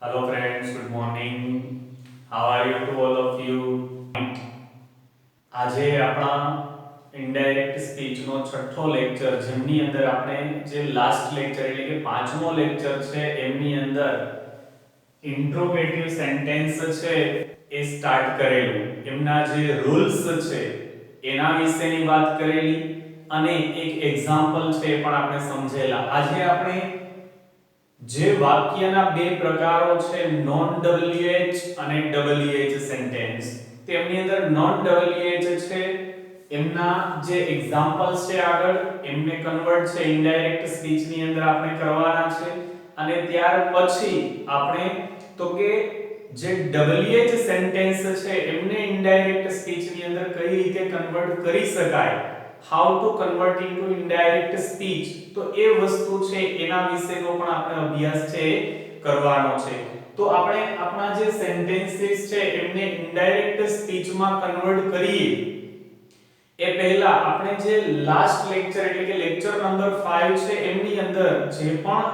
Hello friends, good morning. How are you to all of you? આજે આપણા indirect સ્પીચનો છઠ્ઠો lecture જેમની અંદર આપણે જે લાસ્ટ લેક્ચર એટલે કે પાંચમો લેક્ચર છે એમની અંદર ઇન્ટ્રોગેટિવ સેન્ટેન્સ છે એ સ્ટાર્ટ કરેલું એમના જે રૂલ્સ છે એના વિશેની વાત કરેલી અને એક એક્ઝામ્પલ છે એ પણ આપણે સમજેલા. આજે આપણે જે વાક્યના બે પ્રકારો છે નોન WH અને WH સેન્ટેન્સ તેમની અંદર નોન WH છે એમના જે એક્ઝામ્પલ્સ છે આગળ એમને કન્વર્ટ છે ઇનડાયરેક્ટ સ્પીચ ની અંદર આપણે કરવાના છે અને ત્યાર પછી આપણે તો કે જે WH સેન્ટેન્સ છે એમને ઇનડાયરેક્ટ સ્પીચ ની અંદર કઈ રીતે કન્વર્ટ કરી શકાય, how to convert into indirect speech, તો એ વસ્તુ છે એના વિશેનો પણ આપણે અભ્યાસ છે કરવાનો છે. તો આપણે આપણા જે સેન્ટેન્સીસ છે એમને ઇનડાયરેક્ટ સ્પીચમાં કન્વર્ટ કરીએ એ પહેલા આપણે જે લાસ્ટ લેક્ચર એટલે કે લેક્ચર નંબર 5 છે એમની અંદર જે પણ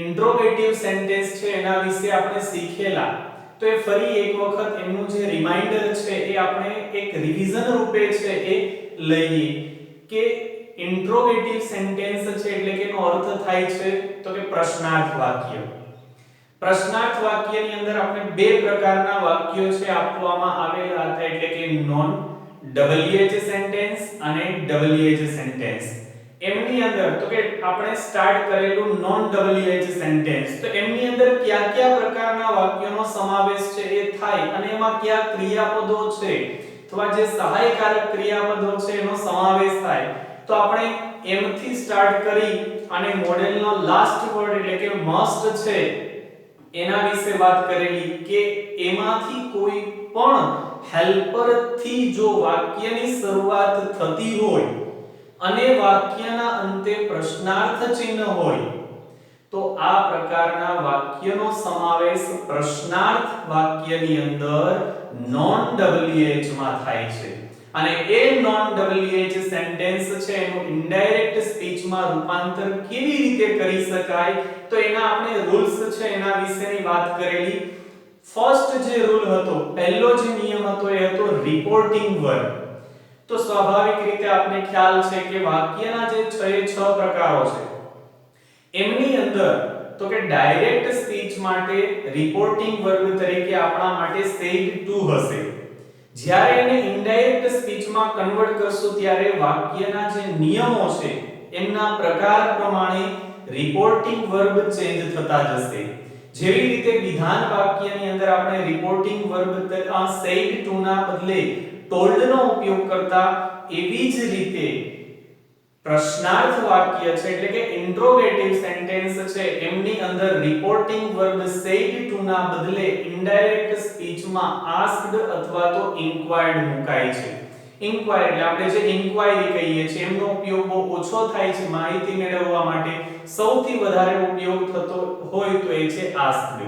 ઇન્ટ્રોગેટિવ સેન્ટેન્સ છે એના વિશે આપણે શીખેલા, તો એ ફરી એક વખત એમનું જે રિમાઇન્ડર છે એ આપણે એક રિવિઝન રૂપે છે એ લઈએ કે ઇન્ટ્રોગેટિવ સેન્ટેન્સ છે એટલે કે એનો અર્થ થાય છે તો કે પ્રશ્નાર્થ વાક્ય. પ્રશ્નાર્થ વાક્યની અંદર આપણે બે પ્રકારના વાક્યો છે આપવામાં આવેલા હતા એટલે કે નોન WH સેન્ટેન્સ અને WH સેન્ટેન્સ. એમની અંદર તો કે આપણે સ્ટાર્ટ કરેલું નોન WH સેન્ટેન્સ, તો એમની અંદર કયા કયા પ્રકારના વાક્યોનો સમાવેશ છે એ થાય અને એમાં કયા ક્રિયાપદો છે અથવા જે સહાયકારક ક્રિયાપદો છે એનો સમાવેશ થાય. તો આપણે એમથી સ્ટાર્ટ કરી અને મોડેલનો લાસ્ટ વર્ડ એટલે કે મસ્ટ છે એના વિશે વાત કરેલી કે એમાંથી કોઈ પણ હેલ્પર થી જો વાક્યની શરૂઆત થતી હોય અને વાક્યના અંતે પ્રશ્નાર્થ ચિહ્ન હોય તો આ પ્રકારના વાક્યનો સમાવેશ પ્રશ્નાર્થ વાક્યની અંદર નોન WH માં થાય છે અને એ નોન WH સેન્ટેન્સ છે એનું ઇનડાયરેક્ટ સ્પીચમાં રૂપાંતર કેવી રીતે કરી શકાય તો એના આપણે રૂલ્સ છે એના વિશેની વાત કરેલી. ફર્સ્ટ જે રૂલ હતો, પહેલો જે નિયમ હતો એ હતો રિપોર્ટિંગ વર્બ. તો સ્વાભાવિક રીતે આપને ખ્યાલ છે કે વાક્યના જે 6 પ્રકારો છે એમની અંદર તો કે ડાયરેક્ટ સ્પીચ માટે રિપોર્ટિંગ વર્બ તરીકે આપણા માટે said to હશે. જ્યારે એને ઇનડાયરેક્ટ સ્પીચમાં કન્વર્ટ કરશું ત્યારે વાક્યના જે નિયમો છે એમના પ્રકાર પ્રમાણે રિપોર્ટિંગ વર્બ ચેન્જ થતા જશે. જેવી રીતે વિધાન વાક્યની અંદર આપણે રિપોર્ટિંગ વર્બ said to ના બદલે told નો ઉપયોગ કરતા, એવી જ રીતે પ્રશ્નાર્થ વાક્ય છે એટલે કે ઇન્ટ્રોગેટિવ સેન્ટેન્સ છે એમની અંદર રિપોર્ટિંગ વર્બ said to ના બદલે ઇનડાયરેક્ટ સ્પીચમાં asked અથવા તો inquired મુકાય છે. inquired એટલે આપણે જે ઇન્ક્વાયરી કહીએ છીએ એમનો ઉપયોગ બહુ ઓછો થાય છે માહિતી મેળવવા માટે. સૌથી વધારે ઉપયોગ થતો હોય તો એ છે asked.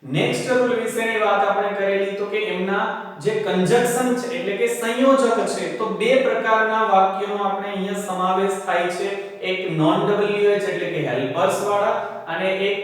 નેક્સ્ટ રૂલ વિશેની વાત આપણે કરેલી તો કે એમના જે કંજક્શન છે એટલે કે સંયોજક છે તો બે પ્રકારના વાક્યોનો આપણે અહીંયા સમાવેશ થાય છે, એક નોન WH એટલે કે હેલ્પર્સ વાળા અને એક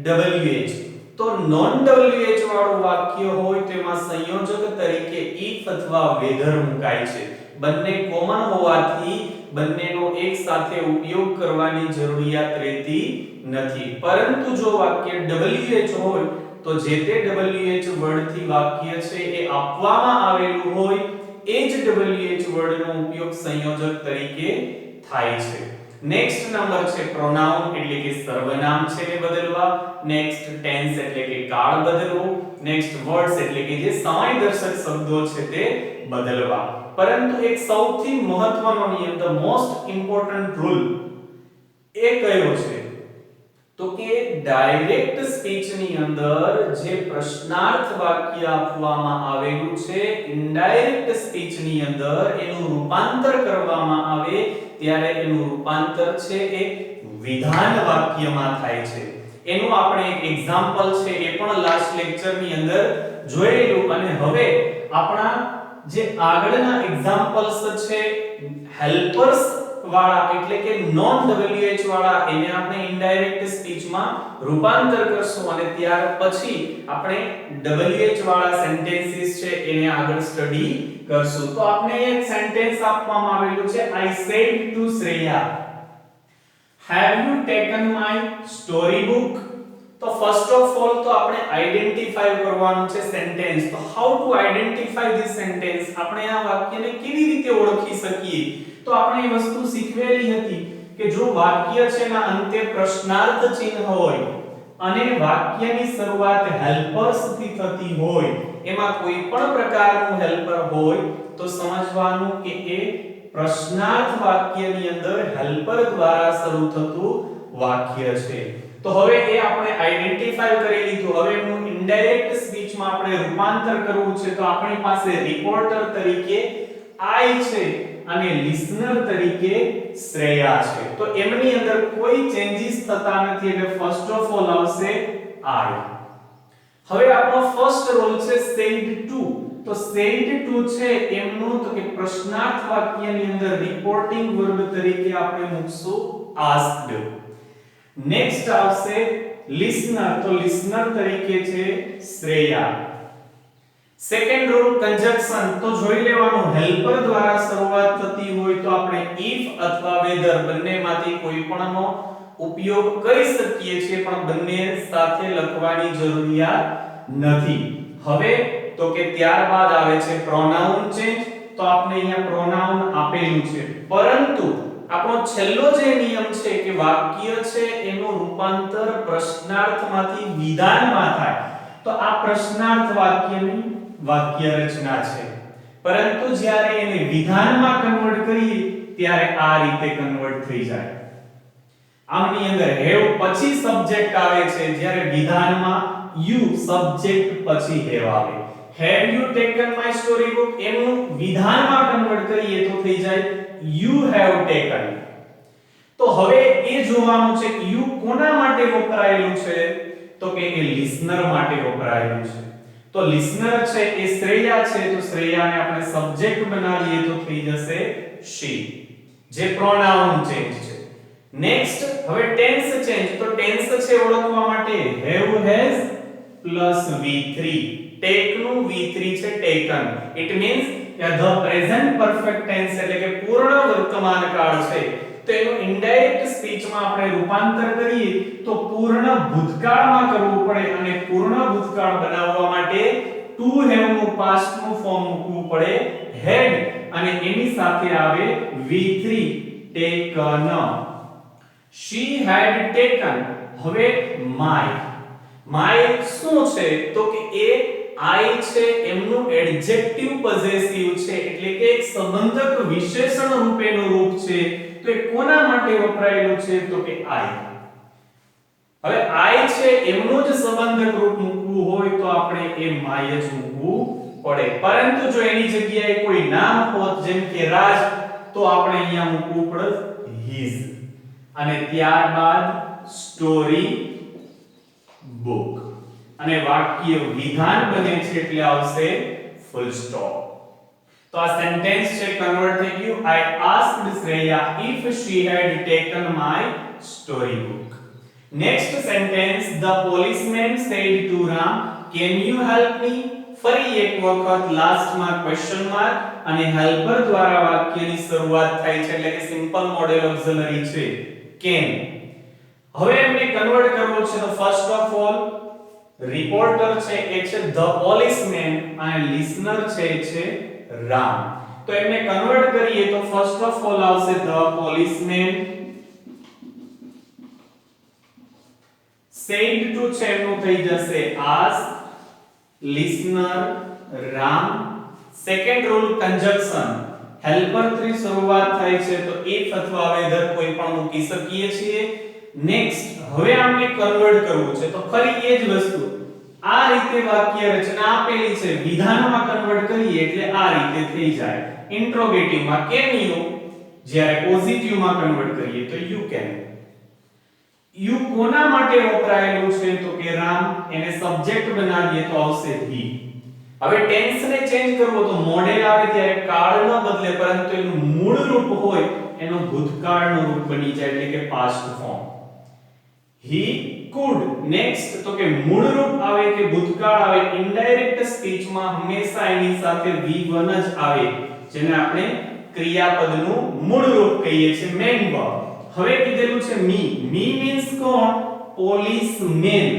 WH. તો નોન WH વાળું વાક્ય હોય તો એમાં સંયોજક તરીકે if અથવા whether મુકાય છે. બંને કોમન હોવાથી બંનેનો એક સાથે ઉપયોગ કરવાની જરૂરિયાત રહેતી નથી. પરંતુ જો વાક્ય WH હોય તો જે તે WH વર્ડથી વાક્ય છે એ આપવામાં આવેલું હોય એ જ WH વર્ડનો ઉપયોગ સંયોજક તરીકે થાય છે. નેક્સ્ટ નંબર છે પ્રોનાઉન એટલે કે સર્વનામ છે એ બદલવા, નેક્સ્ટ ટેન્સ એટલે કે કાળ બદલવો, નેક્સ્ટ વર્ડ્સ એટલે કે જે સમયદર્શક શબ્દો છે તે બદલવા. પરંતુ એક સૌથી મહત્વનો નિયમ, ધ મોસ્ટ ઇમ્પોર્ટન્ટ રૂલ એ કયો છે તો કે ડાયરેક્ટ સ્પીચ ની અંદર જે પ્રશ્નાર્થ વાક્ય આપવામાં આવેલું છે ઇનડાયરેક્ટ સ્પીચ ની અંદર એનું રૂપાંતર કરવામાં આવે ત્યારે એનું રૂપાંતર છે એ વિધાન વાક્યમાં થાય છે. એનું આપણે એક એક્ઝામ્પલ છે એ પણ લાસ્ટ લેક્ચર ની અંદર જોયેલું અને હવે આપણા જે આગળના એક્ઝામ્પલ્સ છે હેલ્પર્સ વાળા એટલે કે નોન WH વાળા એને આપણે ઇનડાયરેક્ટ સ્પીચમાં રૂપાંતર કરશું અને ત્યાર પછી આપણે WH વાળા સેન્ટેન્સીસ છે એને આગળ સ્ટડી કરશું. તો આપણે એક સેન્ટેન્સ આપવામાં આવેલું છે I said to Shreya, have you taken my story book? તો ફર્સ્ટ ઓફ ઓલ તો આપણે આઈડેન્ટિફાઈ કરવાનું છે સેન્ટેન્સ. તો how to identify this sentence, આપણે આ વાક્યને કેવી રીતે ઓળખી શકીએ? તો આપણે એ વસ્તુ શીખવેલી હતી કે જો વાક્ય છે ના અંતે પ્રશ્નાર્થ ચિહ્ન હોય અને વાક્યની શરૂઆત હેલ્પર્સ થી થતી હોય, એમાં કોઈ પણ પ્રકારનું હેલ્પર હોય તો સમજવાનું કે એ પ્રશ્નાર્થ વાક્યની અંદર હેલ્પર દ્વારા શરૂ થતું વાક્ય છે. તો હવે એ આપણે આઈડેન્ટિફાઈ કરી લીધું. હવે એનું ઇનડાયરેક્ટ સ્પીચમાં આપણે રૂપાંતર કરવું છે. તો આપણી પાસે રિપોર્ટર તરીકે I છે અને લિસનર તરીકે શ્રેયા છે. તો એમની અંદર કોઈ ચેન્જીસ થતા નથી એટલે ફર્સ્ટ ઓફ ઓલ આવશે I. હવે આપણો ફર્સ્ટ રોલ છે said to. તો said to છે એમનું તો કે પ્રશ્નાર્થ વાક્યની અંદર રિપોર્ટિંગ વર્બ તરીકે આપણે મૂકશું asked. નેક્સ્ટ આવશે listener. તો listener તરીકે છે શ્રેયા. Second rule conjunction. તો જોઈ લેવાનું હેલ્પર દ્વારા શરૂઆત થતી હોય તો આપણે if અથવા whether બંનેમાંથી કોઈ પણનો ઉપયોગ કરી શકીએ છીએ, પણ બંને સાથે લખવાની જરૂરિયાત નથી. હવે તો કે ત્યારબાદ આવે છે પ્રોનાઉન ચેન્જ. તો આપણે અહીંયા પ્રોનાઉન આપેલું છે, પરંતુ આપણો છેલ્લો જે નિયમ છે કે વાક્ય છે એનું રૂપાંતર પ્રશ્નાર્થમાંથી વિધાનમાં થાય. તો આ પ્રશ્નાર્થ વાક્યની વાક્ય રચના છે, પરંતુ જ્યારે એને વિધાનમાં કન્વર્ટ કરીએ ત્યારે આ રીતે કન્વર્ટ થઈ જાય. આમની અંદર have પછી સબ્જેક્ટ આવે છે, જ્યારે વિધાનમાં you સબ્જેક્ટ પછી have આવે. have you taken my story book એનું વિધાનમાં કન્વર્ટ કરીએ તો થઈ જાય you have taken. તો હવે એ જોવાનું છે કે you કોના માટે વપરાયેલું છે? તો કે એ listener માટે વપરાયેલું છે. તો listener છે એ શ્રેયા છે, તો શ્રેયાને આપણે સબ્જેક્ટ બનાવીએ તો થઈ જશે she, જે પ્રોનાઉન ચેન્જ છે. નેક્સ્ટ હવે ટેન્સ ચેન્જ. તો ટેન્સ છે ઓળખવા માટે have has plus v3. take નું v3 છે taken. ઇટ મીન્સ કે the present perfect tense એટલે કે પૂર્ણ વર્તમાન કાળ છે. તો એનું ઇનડાયરેક્ટ સ્પીચમાં આપણે રૂપાંતર કરીએ તો પૂર્ણ ભૂતકાળમાં કરવું પડે, અને પૂર્ણ ભૂતકાળ બનાવવા માટે to have નું past નું ફોર્મ મૂકવું પડે had, અને એની સાથે આવે v3 taken. she had taken. હવે my શું છે? તો કે એ I છે એમનું એડજેક્ટિવ પોઝેસિવ છે, એટલે કે એક સંબંધક વિશેષણ રૂપેનું રૂપ છે. તો એ કોના માટે વપરાયેલું છે? તો કે I. હવે I છે એમનું જ સંબંધક રૂપ મૂકવું હોય તો આપણે એ my જ મૂકવું પડે, પરંતુ જો એની જગ્યાએ કોઈ નામ હોત જેમ કે રાજ તો આપણે અહીંયા મૂકવું પડે his, અને ત્યારબાદ સ્ટોરી બુક, અને વાક્ય વિધાન બને છે એટલે આવશે ફૂલ સ્ટોપ. તો આ સેન્ટેન્સ છે કન્વર્ટ થઈ ગયું I asked Shreya if she had taken my story book. Next sentence the policeman said to Ram, can you help me? ફરી એક વખત લાસ્ટમાં ક્વેશ્ચન માર્ક અને હેલ્પર દ્વારા વાક્યની શરૂઆત થાય છે, એટલે કે સિમ્પલ મોડેલ ઓક્ઝિલરી છે can. હવે એમને કન્વર્ટ કરવો છે તો ફર્સ્ટ ઓફ ઓલ રિપોર્ટર છે એ છે the policeman અને listener છે એ છે Ram. તો એમને કન્વર્ટ કરીએ તો ફર્સ્ટ ઓફ ઓલ આવશે the policeman said to છે એનું થઈ જશે ask, listener Ram. Second rule conjunction. Helper થી શરૂઆત થાય છે તો if અથવા whether કોઈ પણ મૂકી શકીએ છીએ. નેક્સ્ટ હવે આપણે કન્વર્ટ કરવું છે તો ફરી એ જ વસ્તુ આ રીતે વાક્ય રચના આપેલી છે, વિધાનમાં કન્વર્ટ કરીએ એટલે આ રીતે થઈ જાય. ઇન્ટ્રોગેટિવમાં can you, જ્યારે પોઝિટિવમાં કન્વર્ટ કરીએ તો you can. you કોના માટે વપરાયેલું છે? તો કે રામ, એને સબ્જેક્ટ બનાવીએ તો આવશે he. હવે ટેન્સ ને ચેન્જ કરવો તો મોડેલ આવે ત્યારે કાળ ન બદલે પરંતુ એનું મૂળ રૂપ હોય એનું ભૂતકાળનું રૂપ બની જાય એટલે કે past form. he could next તો કે મૂળ રૂપ આવે કે ભૂતકાળ આવે ઇનડાયરેક્ટ સ્પીચમાં હંમેશા એની સાથે V1 જ આવે જેને આપણે ક્રિયાપદનું મૂળ રૂપ કહીએ છીએ મેન વર્બ. હવે કીધેલું છે મી મીન્સ કોણ પોલીસમેન.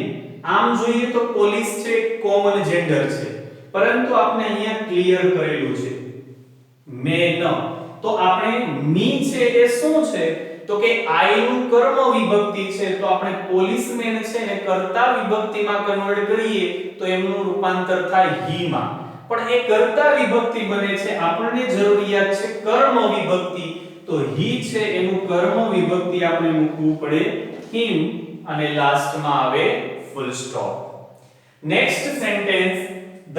આમ જોઈએ તો પોલીસ છે કોમન જેન્ડર છે પરંતુ આપણે અહીંયા ક્લિયર કરેલું છે મેન. તો આપણે મી છે એ શું છે તો કે આઈ નું કર્મ વિભક્તિ છે તો આપણે પોલીસમેન છે ને કર્તા વિભક્તિમાં કન્વર્ટ કરીએ તો એમનું રૂપાંતર થાય હી માં. પણ એ કર્તા વિભક્તિ બને છે આપણને જરૂરિયાત છે કર્મ વિભક્તિ તો હી છે એનું કર્મ વિભક્તિ આપણે મૂકવું પડે હિમ અને લાસ્ટમાં આવે full stop. Next sentence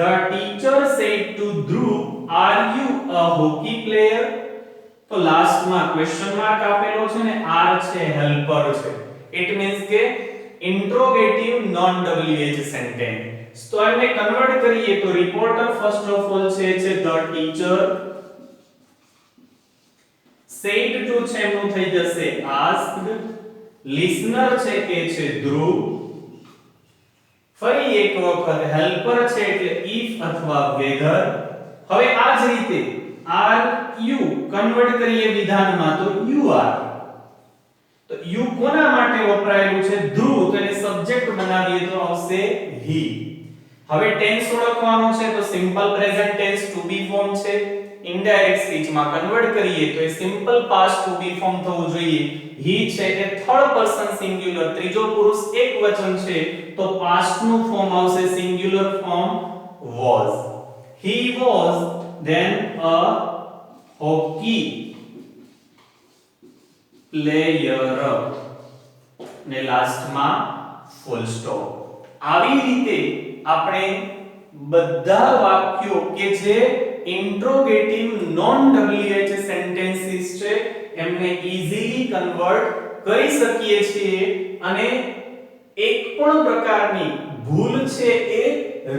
the teacher said to Dhruv are you a hockey player. તો લાસ્ટમાં ક્વેશ્ચન માર્ક આપેલો છે ને આર છે હેલ્પર છે. ઇટ મીન્સ કે ઇન્ટ્રોગેટિવ નોન WH સેન્ટેન્સ. તો એમને કન્વર્ટ કરીએ તો રિપોર્ટર ફર્સ્ટ ઓફ ઓલ છે the teacher said to છે એનું થઈ જશે asked. listener છે એ છે ધ્રુવ. ફરી એક વખત હેલ્પર છે એટલે if અથવા whether. હવે આ જ રીતે are you કન્વર્ટ કરીએ વિધાનમાં તો you are. તો you કોના માટે વપરાયેલું છે ધ્રુવ તો એને સબ્જેક્ટ બનાવીએ તો આવશે he. હવે ટેન્સ ઓળખવાનો છે તો simple present tense to be form છે. ઇનડાયરેક્ટ સ્પીચમાં કન્વર્ટ કરીએ તો એ simple past to be form થવું જોઈએ. he છે એ થર્ડ પર્સન સિંગ્યુલર ત્રીજો પુરુષ એકવચન છે તો પાસ્ટ નું ફોર્મ આવશે singular form was. he was then a hockey player ને લાસ્ટમાં ફૂલ સ્ટોપ. આવી રીતે આપણે બધા વાક્યો કે જે ઇન્ટ્રોગેટિવ નોન WH સેન્ટેન્સીસ છે એમને ઈઝીલી કન્વર્ટ કરી શકીએ છીએ અને એક પણ પ્રકારની ભૂલ છે એ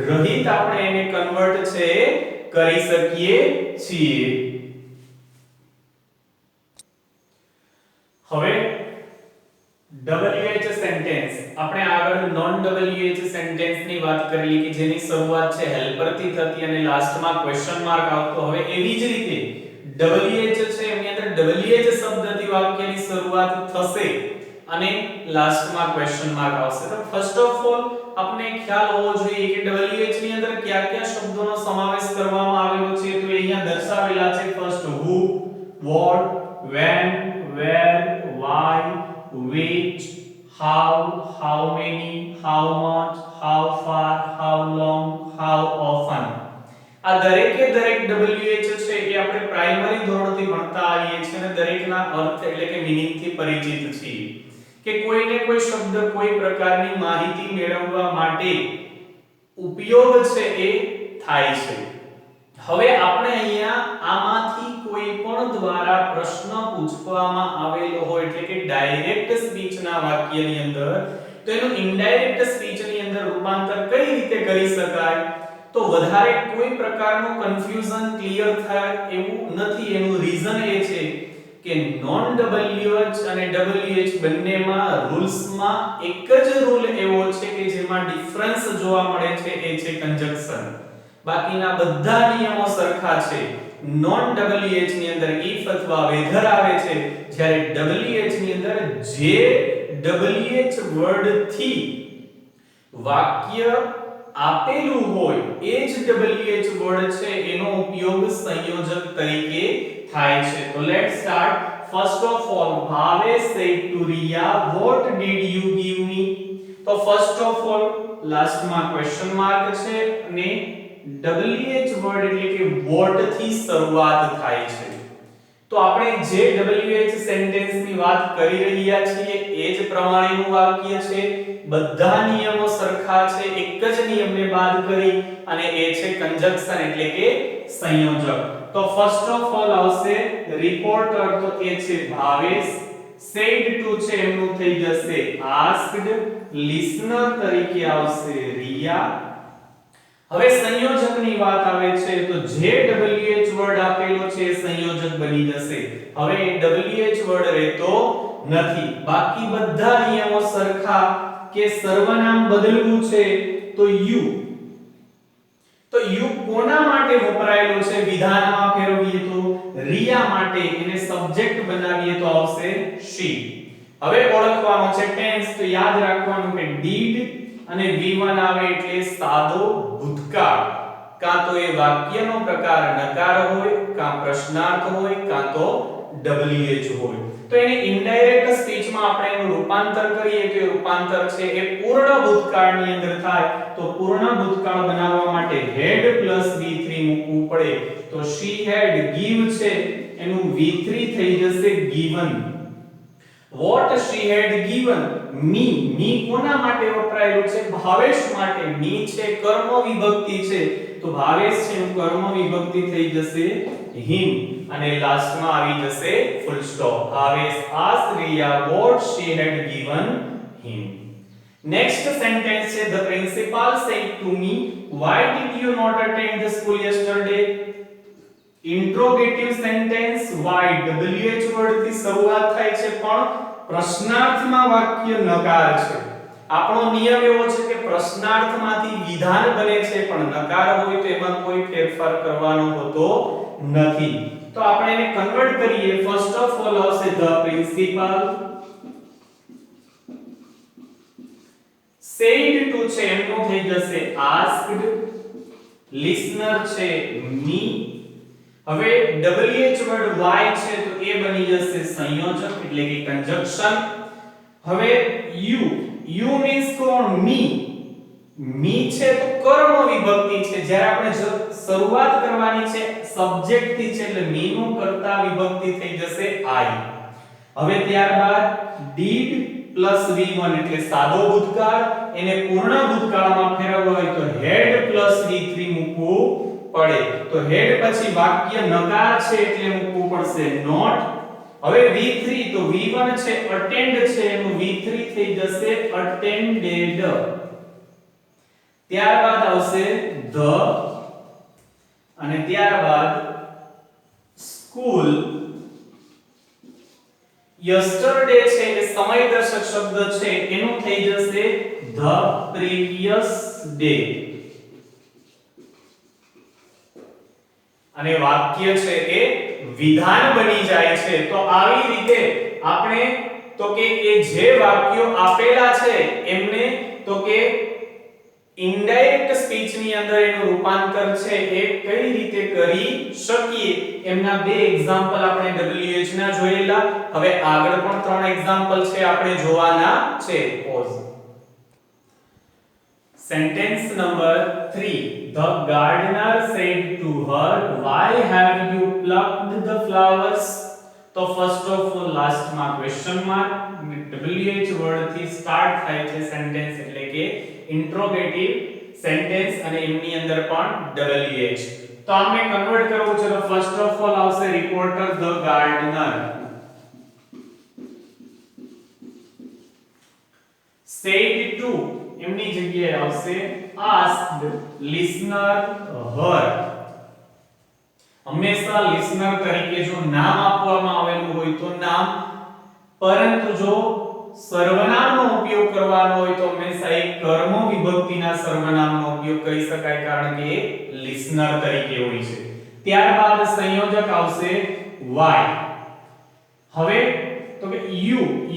રહિત આપણે એને કન્વર્ટ છે કરી શકીએ છીએ. હવે WH સેન્ટેન્સ આપણે આગળ નોન WH સેન્ટેન્સ ની વાત કરેલી કે જેની શરૂઆત છે હેલ્પર થી થતી અને લાસ્ટમાં ક્વેશ્ચન માર્ક આવતો. હવે એવી જ રીતે WH છે એની અંદર WH શબ્દથી વાક્યની શરૂઆત થશે અને લાસ્ટમાં ક્વેશ્ચન માર્ક આવશે. તો ફર્સ્ટ ઓફ ઓલ આપણે ખ્યાલ હોવો જોઈએ કે WH ની અંદર કયા કયા શબ્દોનો સમાવેશ કરવામાં આવેલો છે તો અહીંયા દર્શાવેલા છે. First who, what, when, where, why, which, how, how many, how much, how far, how long, how often. આ દરેકે દરેક WH છે એ આપણે પ્રાઇમરી ધોરણથી ભણતા આવીએ છીએ અને દરેકના અર્થ એટલે કે મીનિંગ થી પરિચિત છીએ કે કોઈને કોઈ શબ્દ કોઈ પ્રકારની માહિતી મેળવવા માટે ઉપયોગ છે એ થાય છે. હવે આપણે અહીંયા આમાંથી કોઈ પણ દ્વારા પ્રશ્ન પૂછવામાં આવેલો હોય એટલે કે ડાયરેક્ટ સ્પીચના વાક્યની અંદર તો એનું ઇનડાયરેક્ટ સ્પીચની અંદર રૂપાંતર કઈ રીતે કરી શકાય તો વધારે કોઈ પ્રકારનું કન્ફ્યુઝન ક્લિયર થાય એવું નથી. એનું રીઝન એ છે કે નોન WH અને WH બંનેમાં રૂલ્સમાં એક જ રૂલ એવો છે કે જેમાં ડિફરન્સ જોવા મળે છે એ છે કંજક્શન. બાકીના બધા નિયમો સરખા છે. નોન WH ની અંદર if અથવા whether આવે છે જ્યારે WH ની અંદર જે WH વર્ડ થી વાક્ય આપેલું હોય એ જ WH વર્ડ છે એનો ઉપયોગ સંયોજક તરીકે થાય છે. તો let's start. First of all Bhavesh said to Riya what did you give me. તો ફર્સ્ટ ઓફ ઓલ લાસ્ટમાં ક્વેશ્ચન માર્ક છે અને WH વર્ડ એટલે કે what થી શરૂઆત થાય છે. તો આપણે જે WH સેન્ટેન્સ ની વાત કરી રહ્યા છીએ એ જ પ્રમાણેનું વાક્ય છે. બધા નિયમો સરખા છે. એક જ નિયમને બાદ કરી અને એ છે કંજક્શન એટલે કે સંયોજક. તો ફર્સ્ટ ઓફ ઓલ આવશે રિપોર્ટર તો એ છે ભાવેશ. said to છે એમનું થઈ જશે asked. listener તરીકે આવશે રિયા હવે સંયોજકની વાત આવે છે તો જે WH વર્ડ આપેલો છે એ સંયોજક બની જશે. હવે WH વર્ડ રહેતો નથી. બાકી બધા નિયમો સરખા કે સર્વનામ બદલવું છે તો યુ. તો યુ કોના માટે વપરાયેલો છે વિધાનમાં ફેરવીએ તો રિયા માટે, એને સબ્જેક્ટ બનાવીએ તો આવશે she. હવે ઓળખવાનું છે ટેન્સ તો યાદ રાખવાનું કે did અને V1 આવે એટલે સાદો ભૂતકાળ. કાં તો એ વાક્યનો પ્રકાર નકાર હોય, કાં પ્રશ્નાર્થ હોય, કાં તો WH હોય. તો એને ઇનડાયરેક્ટ સ્પીચમાં આપણે એનું રૂપાંતર કરીએ તો એ રૂપાંતર છે એ પૂર્ણ ભૂતકાળની અંદર થાય. તો પૂર્ણ ભૂતકાળ બનાવવા માટે had +V3 મૂકવું પડે. તો she had give છે એનું V3 થઈ જશે given. What she had given me. me કોના માટે વપરાયેલું છે ભાવેશ માટે. me છે કર્મ વિભક્તિ છે તો ભાવેશ છે એનું કર્મ વિભક્તિ થઈ જશે him અને લાસ્ટમાં આવી જશે full stop. Bhavesh asked Riya what she had given him. Next sentence છે the principal said to me why did you not attend the school yesterday. Interrogative sentence why WH word થી શરૂઆત થાય છે પણ પ્રશ્નાર્થમાં વાક્ય નકાર છે. આપણો નિયમ એવો છે કે પ્રશ્નાર્થમાંથી વિધાન બને છે પણ નકાર હોય તો એમાં કોઈ ફેરફાર કરવાનો હોતો નથી. તો આપણે એને કન્વર્ટ કરીએ. ફર્સ્ટ ઓફ ઓલ આવશે the principal said to છે એમનું થઈ જશે asked. listener છે me. હવે WH વર્ડ why છે તો એ બની જશે સંયોજક એટલે કે કંજક્શન. હવે you means કોણ me. me છે તો કર્મ વિભક્તિ છે. જ્યારે આપણે શરૂઆત કરવાની છે સબ્જેક્ટ થી છે એટલે me નું કર્તા વિભક્તિ થઈ જશે I. હવે ત્યારબાદ did +V1 એટલે સાદો ભૂતકાળ. એને પૂર્ણ ભૂતકાળમાં ફેરવવો હોય તો had +V3 મૂકવું પડે. તો had પછી વાક્ય નકાર છે એટલે મૂકવું પડશે not. હવે V3 તો V1 છે attend છે એનું V3 થઈ જશે attended. ત્યારબાદ આવશે the અને ત્યારબાદ school. yesterday છે એ સમયદર્શક શબ્દ છે એનું થઈ જશે the previous day. અને વાક્ય છે એ વિધાન બની જાય છે. તો આવી રીતે આપણે તો કે એ જે વાક્યો આપેલા છે એમને તો કે ઇનડાયરેક્ટ સ્પીચ ની અંદર એનું રૂપાંતર છે એ કઈ રીતે કરી શકીએ એમના બે એક્ઝામ્પલ આપણે WH ના જોયેલા. હવે આગળ પણ ત્રણ એક્ઝામ્પલ છે આપણે જોવાના છે. Pose. Sentence number 3. The gardener said to her, why have you plucked the flowers? તો first of all last માં question mark WH વર્ડ થી સ્ટાર્ટ થાય છે સેન્ટેન્સ એટલે કે ઇન્ટ્રોગેટિવ સેન્ટેન્સ અને એમની અંદર પણ WH. તો આપણે કન્વર્ટ કરવું છે તો first of all આવશે reporter the gardener. said to એમની જગ્યાએ આવશે asked listener her. હંમેશા listener તરીકે જો નામ આપવામાં આવેલું હોય તો નામ, પરંતુ જો સર્વનામનો ઉપયોગ કરવાનો હોય તો હંમેશા એક કર્મ વિભક્તિના સર્વનામનો ઉપયોગ કરી શકાય કારણ કે એ listener તરીકે હોય છે. ત્યારબાદ સંયોજક આવશે why. હવે તો કે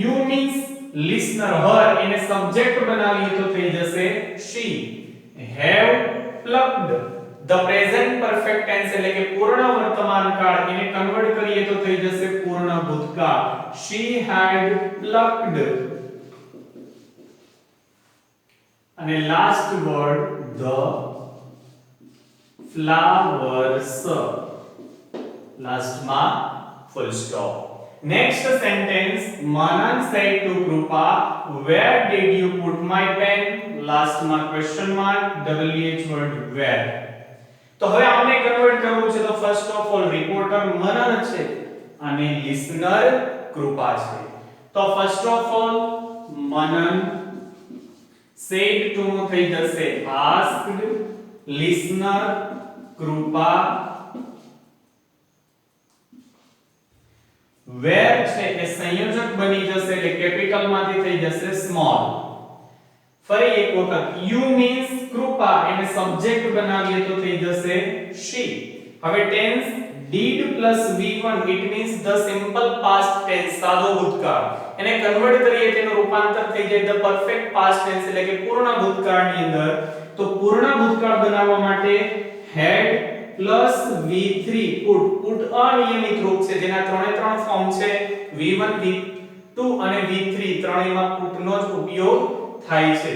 you means listener her એને સબ્જેક્ટ બનાવીએ તો થઈ જશે she. have plucked the present perfect tense એટલે કે પૂર્ણ વર્તમાન કાળ એને કન્વર્ટ કરીએ તો થઈ જશે પૂર્ણ ભૂતકાળ. she had plucked. અને last word the flowers. Last માં full stop. Next sentence, Manan said to Krupa, where did you put my pen? Last mark question mark WH word where. તો હવે આપણે કન્વર્ટ કરવું છે તો first of all રિપોર્ટર મનન છે અને listener કૃપા છે. તો first of all Manan said to થઈ જશે asked listener કૃપા where છે એ સંયોજક બની જશે એટલે કેપિટલ માંથી થઈ જશે સ્મોલ. ફરી એક વખત you means કૃપા એને સબ્જેક્ટ બનાવીએ તો થઈ જશે she. હવે tense did plus v1 it means the simple past tense સાદો ભૂતકાળ. એને કન્વર્ટ કરીએ તેનું રૂપાંતર થઈ જાય the perfect past tense એટલે કે પૂર્ણ ભૂતકાળની અંદર. તો પૂર્ણ ભૂતકાળ બનાવવા માટે had plus v3 put અનિયમિત રૂપ છે જેના ત્રણે ત્રણ ફોર્મ છે v1 v2 અને v3 ત્રણેયમાં put નો જ ઉપયોગ થાય છે.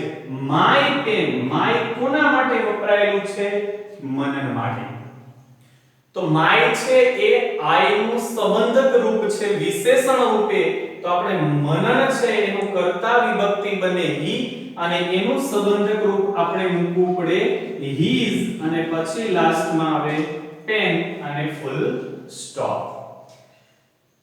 my pen my કોના માટે વપરાયેલું છે મનન માટે. તો my છે એ I નું સંબંધક રૂપ છે વિશેષણ રૂપે. તો આપણે મનન છે એનું કર્તા વિભક્તિ બને he અને એનું સંબંધક રૂપ આપણે મૂકવું પડે his અને પછી લાસ્ટમાં આવે pen અને full stop.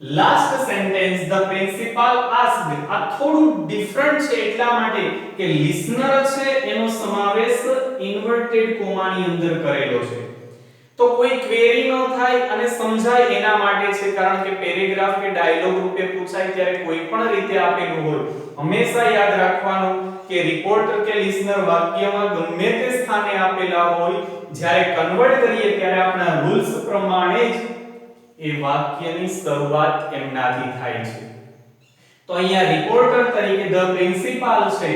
Last sentence the principal asked આ થોડું ડિફરન્ટ છે એટલા માટે કે લિસનર છે એનો સમાવેશ ઇન્વર્ટેડ કોમાની અંદર કરેલો છે. તો કોઈ ક્વેરી ન થાય અને સમજાય એના માટે છે કારણ કે પેરેગ્રાફ કે ડાયલોગ રૂપે પૂછાય ત્યારે કોઈ પણ રીતે આપેલું હોય હંમેશા યાદ રાખવાનું કે રિપોર્ટર કે લિસનર વાક્યમાં ગમે તે સ્થાને આપેલા હોય જ્યારે કન્વર્ટ કરીએ ત્યારે આપણા રૂલ્સ પ્રમાણે જ એ વાક્યની શરૂઆત એમનાથી થાય છે. તો અહીંયા રિપોર્ટર તરીકે ધ પ્રિન્સિપાલ છે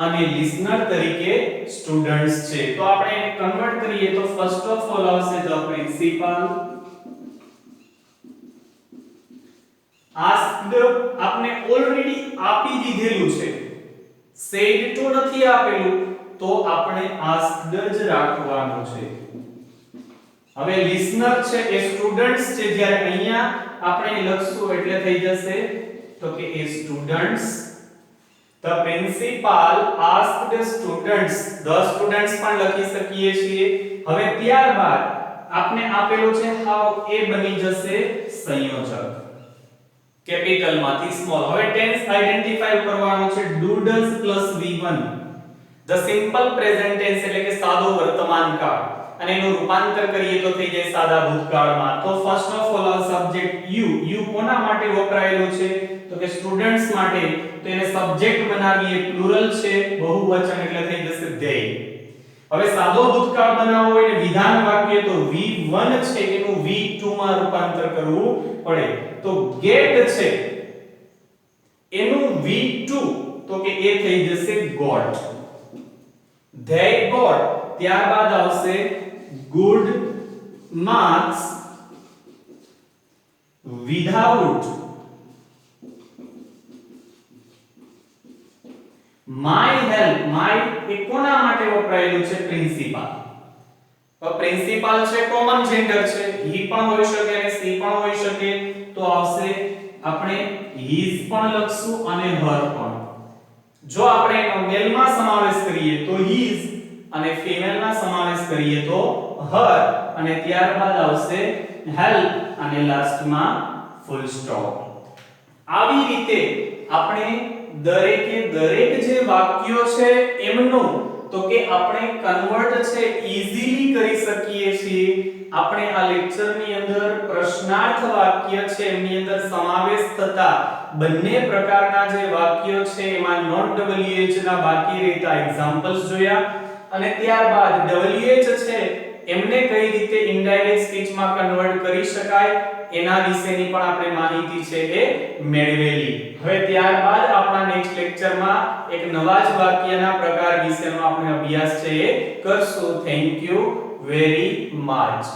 અને લિસનર તરીકે સ્ટુડન્ટ્સ છે. તો આપણે કન્વર્ટ કરીએ તો ફર્સ્ટ ઓફ ઓલ આવશે ધ પ્રિન્સિપાલ આસ્ક્ડ આપને ઓલરેડી આપી દીધેલું છે સેડ ટુ નથી આપેલું તો આપણે આસ્ક્ડ જ રાખવાનું છે. હવે લિસનર છે એ સ્ટુડન્ટ્સ છે જ્યારે અહીંયા આપણે લખશું એટલે થઈ જશે તો કે એ students The principal asked the students પણ લખી શકીએ છીએ. હવે ત્યારબાદ આપને આપેલું છે how એ બની જશે સંયોજક કેપિટલ માંથી સ્મોલ. હવે ટેન્સ આઈડેન્ટિફાઈ કરવાનો છે do does plus v1 the simple present tense એટલે કે સાદો વર્તમાન કાળ અને એનું રૂપાંતર કરીએ તો થઈ જાય સાદા ભૂતકાળમાં. તો first of all subject you કોના માટે વપરાયેલો છે તો કે સ્ટુડન્ટ્સ માટે. તો એને સબ્જેક્ટ બનાવીએ પ્લુરલ છે બહુવચન એટલે થઈ જશે they. હવે સાદો ભૂતકાળ બનાવવો હોય ને વિધાન વાક્ય તો v1 છે એનું v2 માં રૂપાંતર કરવું પડે. તો get છે એનું v2 તો કે એ થઈ જશે got. they got ત્યારબાદ આવશે good marks without my help my એ કોના માટે વપરાયેલું છે પ્રિન્સિપાલ. તો પ્રિન્સિપાલ છે કોમન જેન્ડર છે he પણ હોઈ શકે અને she પણ હોઈ શકે તો આવશે આપણે his પણ લખશું અને her પણ. જો આપણે એનો મેલ માં સમાવેશ કરીએ તો his અને ફિમેલ માં સમાવેશ કરીએ તો her અને ત્યારબાદ આવશે help અને લાસ્ટમાં ફૂલ સ્ટોપ. આવી રીતે આપણે દરેકે દરેક જે વાક્યો છે એમનું તો કે આપણે કન્વર્ટ છે ઈઝીલી કરી શકીએ છીએ. આપણે આ લેક્ચરની અંદર પ્રશ્નાર્થ વાક્ય છે એની અંદર સમાવેશ થતા બંને પ્રકારના જે વાક્યો છે એમાં નોન WH ના બાકી રહેતા એક્ઝામ્પલ્સ જોયા અને ત્યારબાદ WH છે એમને કઈ રીતે ઇનડાયરેક્ટ સ્પીચમાં કન્વર્ટ કરી શકાય એના વિશેની પણ આપણે માહિતી છે એ મેળવેલી. હવે ત્યારબાદ આપણા નેક્સ્ટ લેક્ચરમાં એક નવા જ વાક્યના પ્રકાર વિશેનો આપણે અભ્યાસ છે એ કરશું. Thank you very much.